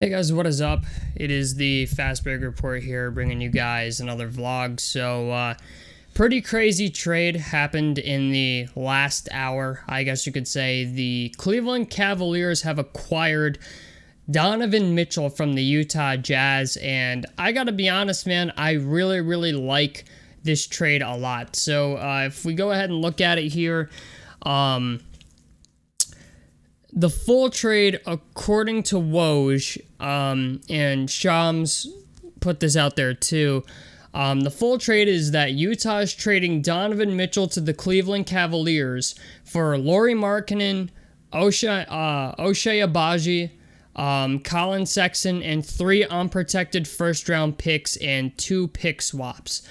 Hey guys, what is up? It is the Fast Break Report here, bringing you guys another vlog. So, pretty crazy trade happened in the last hour, I guess you could say. The Cleveland Cavaliers have acquired Donovan Mitchell from the Utah Jazz, and I gotta be honest, man, I really like this trade a lot. So, if we go ahead and look at it here, the full trade, according to Woj, and Shams put this out there too, the full trade is that Utah is trading Donovan Mitchell to the Cleveland Cavaliers for Lauri Markkanen, Ochai Agbaji, Colin Sexton, and 3 unprotected first-round picks and 2 pick swaps.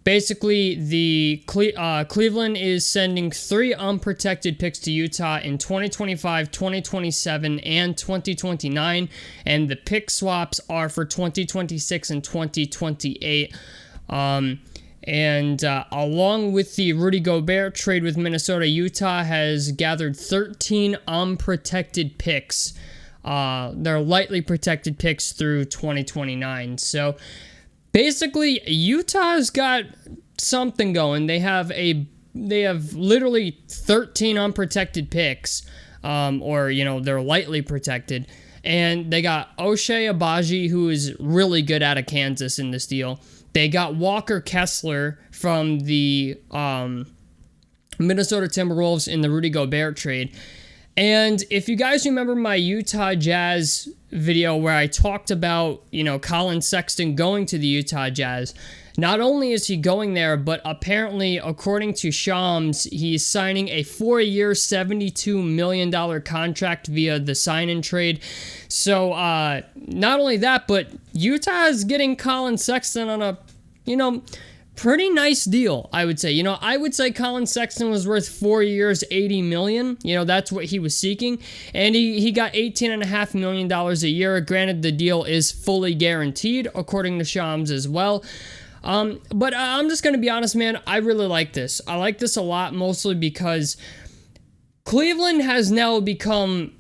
Basically, the Cleveland is sending 3 unprotected picks to Utah in 2025, 2027, and 2029, and the pick swaps are for 2026 and 2028. Along with the Rudy Gobert trade with Minnesota, Utah has gathered 13 unprotected picks. They're lightly protected picks through 2029. So basically, Utah's got something going. They have literally 13 unprotected picks, they're lightly protected, and they got Ochai Agbaji, who is really good out of Kansas in this deal. They got Walker Kessler from the Minnesota Timberwolves in the Rudy Gobert trade. And if you guys remember my Utah Jazz video where I talked about, Colin Sexton going to the Utah Jazz, not only is he going there, but apparently, according to Shams, he's signing a 4-year, $72 million contract via the sign-in trade. So, not only that, but Utah is getting Colin Sexton on a, pretty nice deal, I would say. I would say Colin Sexton was worth 4 years, $80 million. That's what he was seeking. And he got $18.5 million a year. Granted, the deal is fully guaranteed, according to Shams as well. But I'm just going to be honest, man. I really like this. I like this a lot, mostly because Cleveland has now become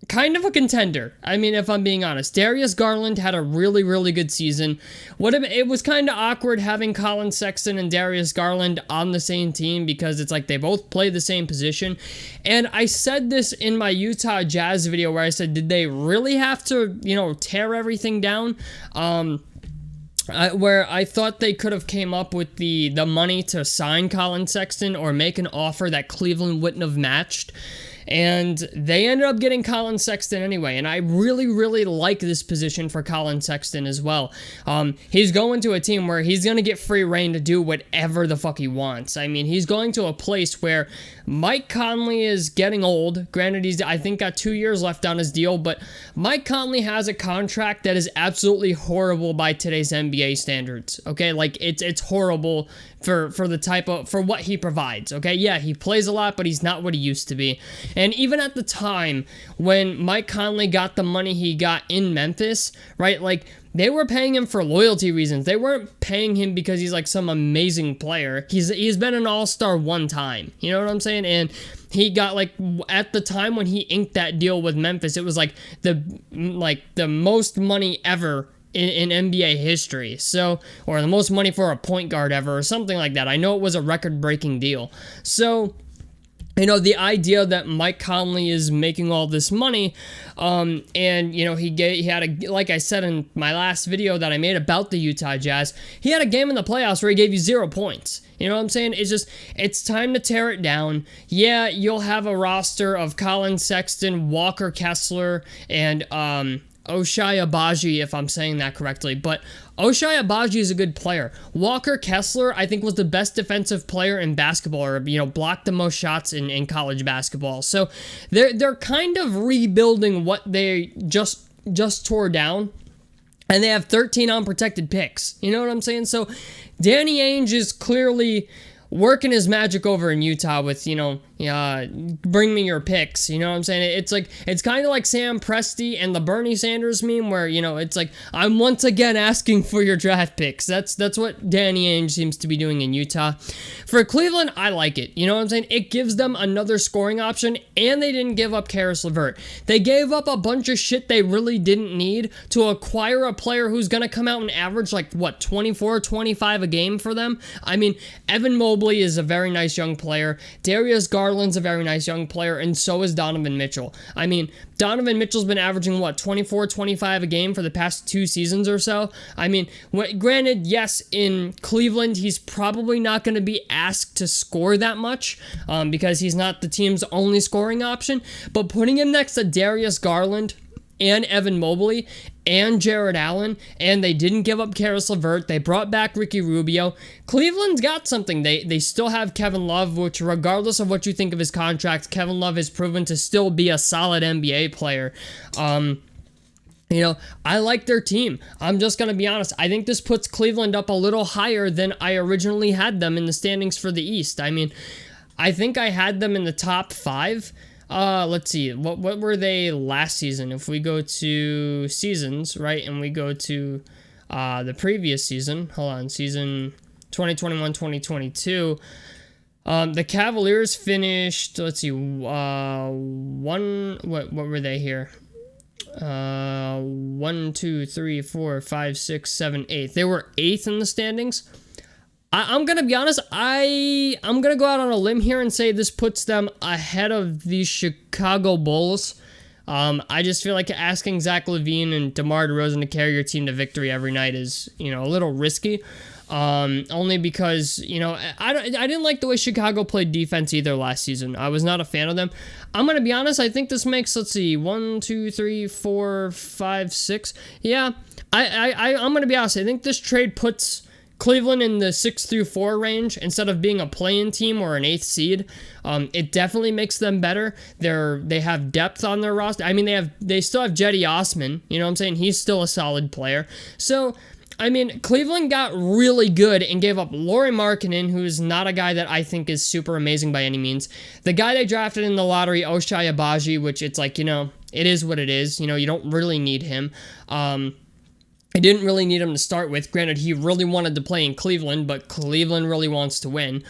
kind of a contender. I mean, if I'm being honest, Darius Garland had a really good season. It was kind of awkward having Colin Sexton and Darius Garland on the same team because it's like they both play the same position. And I said this in my Utah Jazz video where I said, did they really have to, tear everything down? Where I thought they could have came up with the money to sign Colin Sexton or make an offer that Cleveland wouldn't have matched. And they ended up getting Colin Sexton anyway, and I really like this position for Colin Sexton as well. He's going to a team where he's going to get free reign to do whatever the fuck he wants. I mean, he's going to a place where Mike Conley is getting old. Granted, he's, I think, got 2 years left on his deal, but Mike Conley has a contract that is absolutely horrible by today's NBA standards, okay? Like, it's horrible for what he provides, okay? Yeah, he plays a lot, but he's not what he used to be. And even at the time when Mike Conley got the money he got in Memphis, right, like, they were paying him for loyalty reasons. They weren't paying him because he's like some amazing player. He's been an all-star one time. You know what I'm saying? And he got, like, at the time when he inked that deal with Memphis, it was like the most money ever in NBA history. So, or the most money for a point guard ever, or something like that. I know it was a record-breaking deal. So, the idea that Mike Conley is making all this money, he had like I said in my last video that I made about the Utah Jazz, he had a game in the playoffs where he gave you 0 points. You know what I'm saying? It's time to tear it down. Yeah, you'll have a roster of Colin Sexton, Walker Kessler, and, Ochai Agbaji, if I'm saying that correctly, but Ochai Agbaji is a good player. Walker Kessler, I think, was the best defensive player in basketball, or, blocked the most shots in college basketball. So they're kind of rebuilding what they just tore down, and they have 13 unprotected picks. You know what I'm saying? So Danny Ainge is clearly working his magic over in Utah with, bring me your picks. You know what I'm saying? It's kind of like Sam Presti and the Bernie Sanders meme where, it's like, I'm once again asking for your draft picks. That's what Danny Ainge seems to be doing in Utah. For Cleveland, I like it. You know what I'm saying? It gives them another scoring option, and they didn't give up Karis LeVert. They gave up a bunch of shit they really didn't need to acquire a player who's going to come out and average 24, 25 a game for them. I mean, Evan Mobley is a very nice young player. Darius Garland's a very nice young player, and so is Donovan Mitchell. I mean, Donovan Mitchell's been averaging, 24, 25 a game for the past 2 seasons or so. I mean, granted, yes, in Cleveland, he's probably not going to be asked to score that much because he's not the team's only scoring option, but putting him next to Darius Garland and Evan Mobley and Jared Allen, and they didn't give up Karis LeVert. They brought back Ricky Rubio. Cleveland's got something. They still have Kevin Love, which regardless of what you think of his contract, Kevin Love has proven to still be a solid NBA player. I like their team. I'm just going to be honest. I think this puts Cleveland up a little higher than I originally had them in the standings for the East. I mean, I think I had them in the top 5. Let's see. What were they last season? If we go to seasons, right, and we go to the previous season. Hold on. Season 2021-2022. The Cavaliers finished, let's see, what were they here? 1, 2, 3, 4, 5, 6, 7, 8. They were 8th in the standings. I'm going to be honest, I'm going to go out on a limb here and say this puts them ahead of the Chicago Bulls. I just feel like asking Zach LaVine and DeMar DeRozan to carry your team to victory every night is, a little risky. Only because, I didn't like the way Chicago played defense either last season. I was not a fan of them. I'm going to be honest, I think this makes, let's see, 1, 2, 3, 4, 5, 6. Yeah, I'm going to be honest, I think this trade puts Cleveland in the 6 through 4 range instead of being a play-in team or an 8th seed. It definitely makes them better. They have depth on their roster. I mean, they still have Jetty Osman. You know what I'm saying? He's still a solid player. So, I mean, Cleveland got really good and gave up Lauri Markkanen, who's not a guy that I think is super amazing by any means. The guy they drafted in the lottery, Ochai Agbaji, which it's like, it is what it is. You don't really need him. I didn't really need him to start with. Granted, he really wanted to play in Cleveland, but Cleveland really wants to win.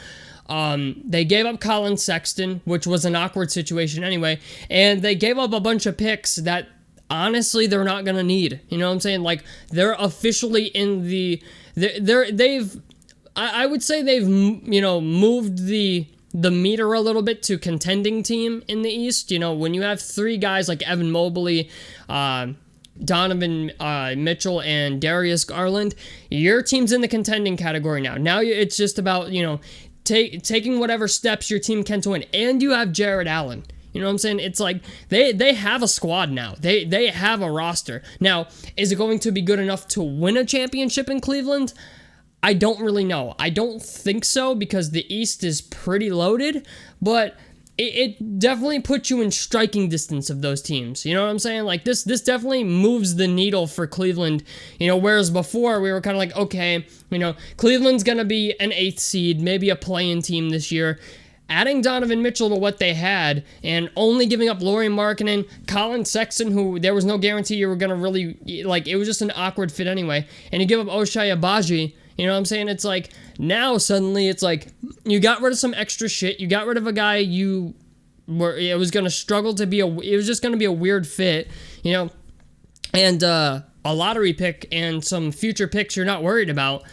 They gave up Colin Sexton, which was an awkward situation anyway, and they gave up a bunch of picks that honestly they're not going to need. You know what I'm saying? Like, they're officially in the... I would say they've, moved the meter a little bit to contending team in the East. When you have 3 guys like Evan Mobley, Donovan Mitchell, and Darius Garland, your team's in the contending category now. Now it's just about, taking whatever steps your team can to win. And you have Jared Allen. You know what I'm saying? It's like they have a squad now. They have a roster. Now, is it going to be good enough to win a championship in Cleveland? I don't really know. I don't think so because the East is pretty loaded, but it definitely puts you in striking distance of those teams. You know what I'm saying? Like, this definitely moves the needle for Cleveland, whereas before we were kind of like, okay, Cleveland's going to be an 8th seed, maybe a play-in team this year. Adding Donovan Mitchell to what they had and only giving up Lauri Markkanen, Colin Sexton, who there was no guarantee you were going to really, it was just an awkward fit anyway, and you give up Ochai Agbaji. You know what I'm saying? It's like, now suddenly it's like, you got rid of some extra shit. You got rid of a guy it was going to struggle to be it was just going to be a weird fit, and a lottery pick and some future picks you're not worried about.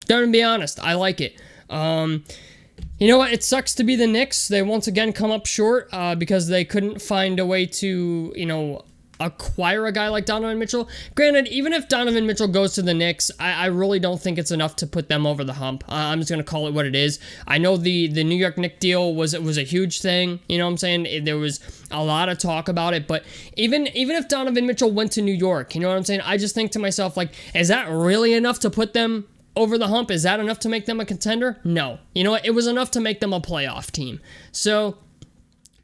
Gonna be honest, I like it. You know what? It sucks to be the Knicks. They once again come up short because they couldn't find a way to, acquire a guy like Donovan Mitchell. Granted, even if Donovan Mitchell goes to the Knicks, I really don't think it's enough to put them over the hump. I'm just going to call it what it is. I know the New York Knicks deal was a huge thing. You know what I'm saying? There was a lot of talk about it, but even if Donovan Mitchell went to New York, you know what I'm saying? I just think to myself, like, is that really enough to put them over the hump? Is that enough to make them a contender? No. You know what? It was enough to make them a playoff team. So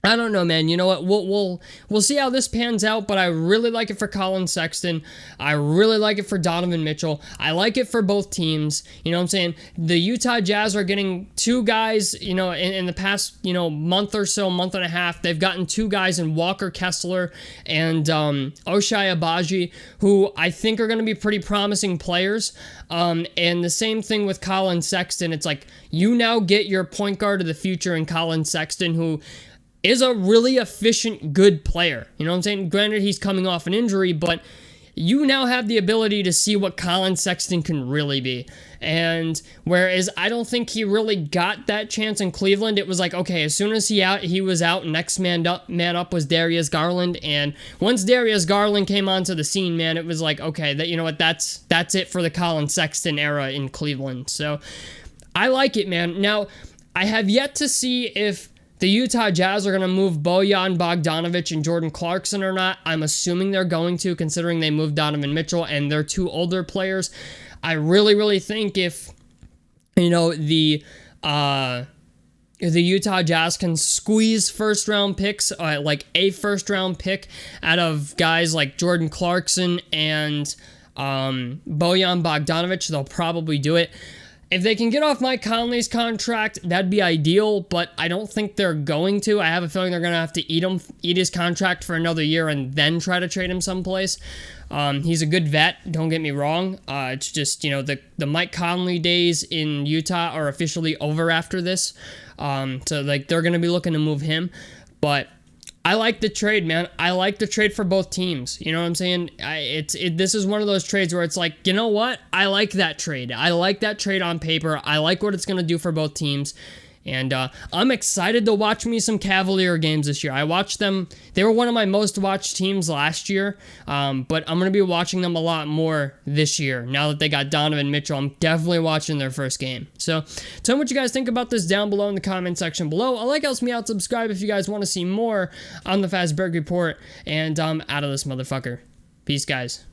I don't know, man. You know what? We'll see how this pans out, but I really like it for Colin Sexton. I really like it for Donovan Mitchell. I like it for both teams. You know what I'm saying? The Utah Jazz are getting two guys, in the past, month or so, month and a half. They've gotten two guys in Walker Kessler and Ochai Agbaji, who I think are going to be pretty promising players. And the same thing with Colin Sexton. It's like you now get your point guard of the future in Colin Sexton, who is a really efficient, good player. You know what I'm saying? Granted, he's coming off an injury, but you now have the ability to see what Colin Sexton can really be. And whereas I don't think he really got that chance in Cleveland, it was like, okay, as soon as he was out, next man up was Darius Garland. And once Darius Garland came onto the scene, man, it was like, okay, that's it for the Colin Sexton era in Cleveland. So I like it, man. Now, I have yet to see if the Utah Jazz are going to move Bojan Bogdanovic and Jordan Clarkson or not. I'm assuming they're going to, considering they moved Donovan Mitchell and they're two older players. I really, really think if, the Utah Jazz can squeeze first-round picks, like a first-round pick out of guys like Jordan Clarkson and Bojan Bogdanovic, they'll probably do it. If they can get off Mike Conley's contract, that'd be ideal, but I don't think they're going to. I have a feeling they're going to have to eat his contract for another year and then try to trade him someplace. He's a good vet, don't get me wrong. It's just, the Mike Conley days in Utah are officially over after this. So, they're going to be looking to move him. But I like the trade, man. I like the trade for both teams. You know what I'm saying? This is one of those trades where it's like, you know what? I like that trade. I like that trade on paper. I like what it's going to do for both teams. And I'm excited to watch me some Cavalier games this year. I watched them. They were one of my most watched teams last year. But I'm going to be watching them a lot more this year. Now that they got Donovan Mitchell, I'm definitely watching their first game. So tell me what you guys think about this down below in the comment section below. A like helps me out. Subscribe if you guys want to see more on the Fazberg Report. And I'm out of this motherfucker. Peace, guys.